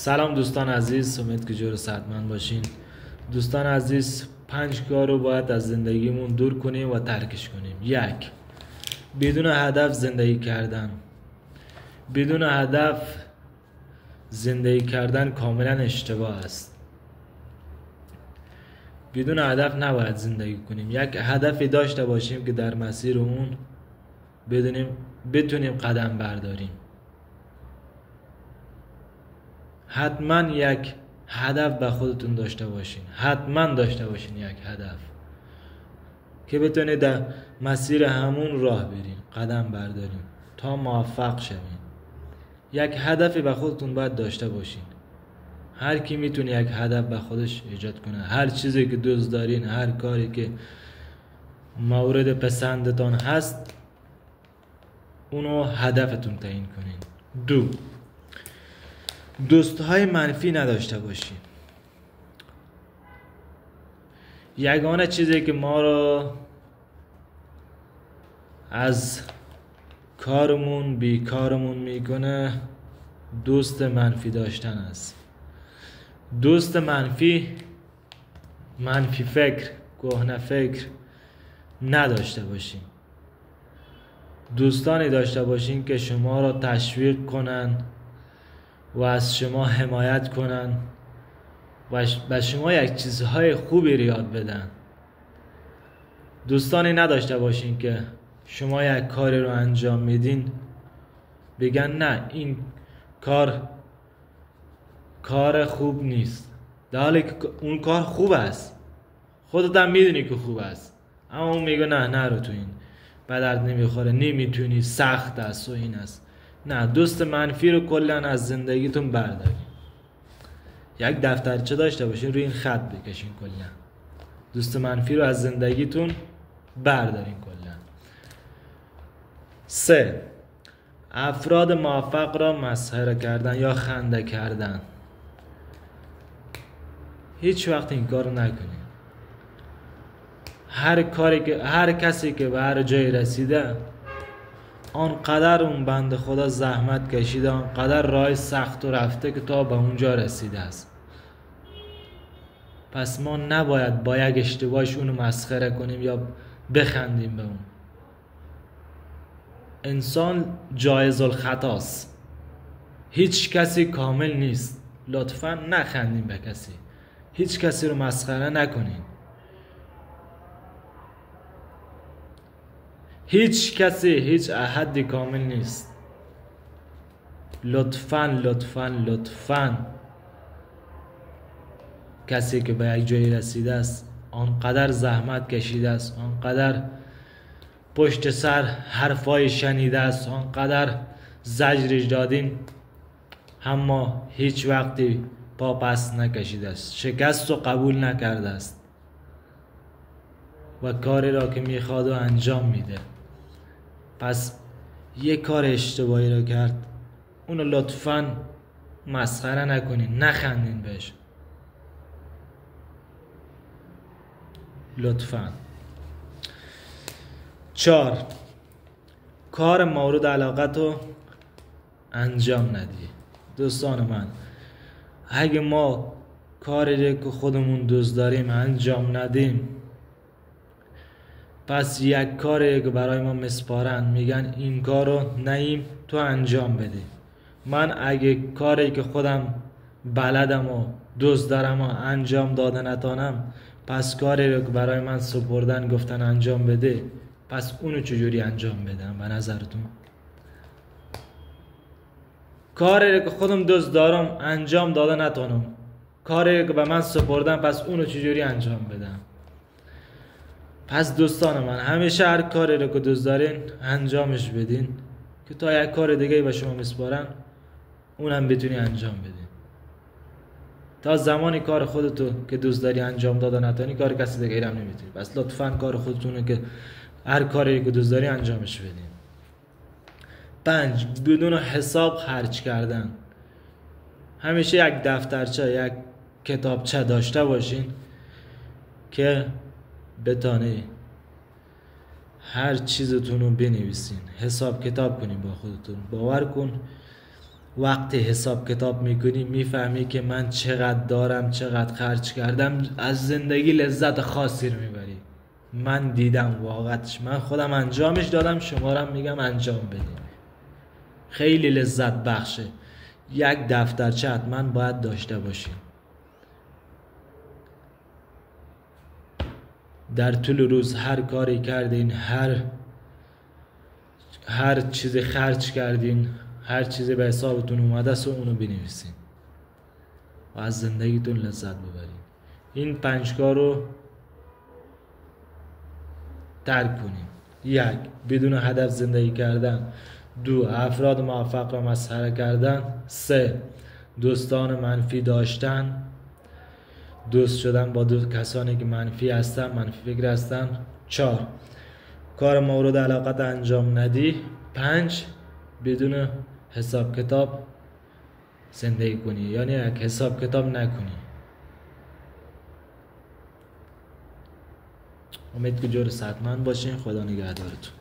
سلام دوستان عزیز، امید که جور صحتمند باشین. دوستان عزیز، 5 کار رو باید از زندگیمون دور کنیم و ترکش کنیم. 1. بدون هدف زندگی کردن. بدون هدف زندگی کردن کاملا اشتباه است. بدون هدف نباید زندگی کنیم. یک هدفی داشته باشیم که در مسیر اون بتونیم قدم برداریم. حتما یک هدف به خودتون داشته باشین. حتما داشته باشین یک هدف که بتونید در مسیر همون راه برین، قدم بردارین تا موفق شوین. یک هدفی به خودتون باید داشته باشین. هر کی میتونه یک هدف به خودش ایجاد کنه. هر چیزی که دوست دارین، هر کاری که مورد پسندتان هست، اونو هدفتون تعیین کنین. 2. دوستهای منفی نداشته باشین. یگانه چیزی که ما رو از کارمون بیکارمون میکنه دوست منفی داشتن است. دوست منفی فکر، کهنه فکر نداشته باشین. دوستانی داشته باشین که شما را تشویق کنن و از شما حمایت کنن و به شما یک چیزهای خوبی رو یاد بدن. دوستانی نداشته باشین که شما یک کاری رو انجام میدین بگن نه این کار خوب نیست، در حالی که اون کار خوب است، خودت هم میدونی که خوب است، اما اون میگه نه نرو تو این، به درد نمیخوره، نمیتونی، سخت است و این است. نه، دوست منفی رو کلا از زندگیتون بردارین. یک دفترچه داشته باشین، روی این خط بکشین کلا دوست منفی رو از زندگیتون بردارین کلا. 3. افراد موفق را مسخره کردن یا خنده کردن. هیچ وقت این کارو نکنین. هر کسی که به هر جای رسیده، آنقدر اون بنده خدا زحمت کشیده، آنقدر راه سخت و رفته که تا به اونجا رسیده است. پس ما نباید با یک اشتباهش اونو مسخره کنیم یا بخندیم به اون. انسان جایز الخطاست. هیچ کسی کامل نیست. لطفا نخندیم به کسی. هیچ کسی رو مسخره نکنین. هیچ کسی، هیچ احدی کامل نیست. لطفاً کسی که به یک جایی رسیده است، آنقدر زحمت کشیده است، آنقدر پشت سر حرفای شنیده است، آنقدر زجرش دادین، اما هیچ وقتی پا پس نکشیده است، شکست رو قبول نکرده است و کاری را که میخواد و انجام میده. پس یک کار اشتباهی رو کرد، اونو لطفاً مسخره نکنین، نخندین بهش، لطفاً. 4. کار مورد علاقت رو انجام ندی. دوستان من، اگه ما کاری که خودمون دوست داریم انجام ندیم، پس یک کاری که برای ما مسپارن، میگن این کارو نیم تو انجام بده. من اگه کاری که خودم بلدم و دوست دارم و انجام داده نتانم، پس کاری که برای من سپردن گفتن انجام بده، پس اونو چجوری انجام بدم به نظرتون؟ کاری که خودم دوست دارم انجام داده نتانم، کاری که به من سپردن، پس اونو چجوری انجام بدم؟ پس دوستان من، همیشه هر کاری رو که دوست دارین انجامش بدین که تا یک کار دیگه به شما مسپارن اونم بتونی انجام بدین. تا زمانی کار خودتو که دوست داری انجام داده نتانی، کار کسی دیگه هم نمیتونی. پس لطفاً کار خودتونه که هر کاری که دوست داری انجامش بدین. 5. بدون حساب خرج کردن. همیشه یک دفترچه، یک کتابچه داشته باشین که بتانی هر چیزتون رو بنویسین، حساب کتاب کنین با خودتون. باور کن وقتی حساب کتاب میکنی میفهمی که من چقدر دارم، چقدر خرج کردم، از زندگی لذت خاصی رو میبری. من دیدم واقعتش، من خودم انجامش دادم، شما رو میگم انجام بدین. خیلی لذت بخشه. یک دفترچه حتما باید داشته باشین. در طول روز هر کاری کردین، هر چیزی خرج کردین، هر چیزی به حسابتون اومده سو اونو بنویسین و از زندگیتون لذت ببرین. این 5 کار رو ترک کنین. 1. بدون هدف زندگی کردن. 2. افراد موفق را مسخره کردن. 3. دوستان منفی داشتن، دوست شدن با کسانی که منفی هستن، منفی فکر هستن. 4. کار مورد علاقت انجام ندی. 5. بدون حساب کتاب زندگی کنی، یعنی یک حساب کتاب نکنی. امید که جور صحتمند باشین. خدا نگهدارتون.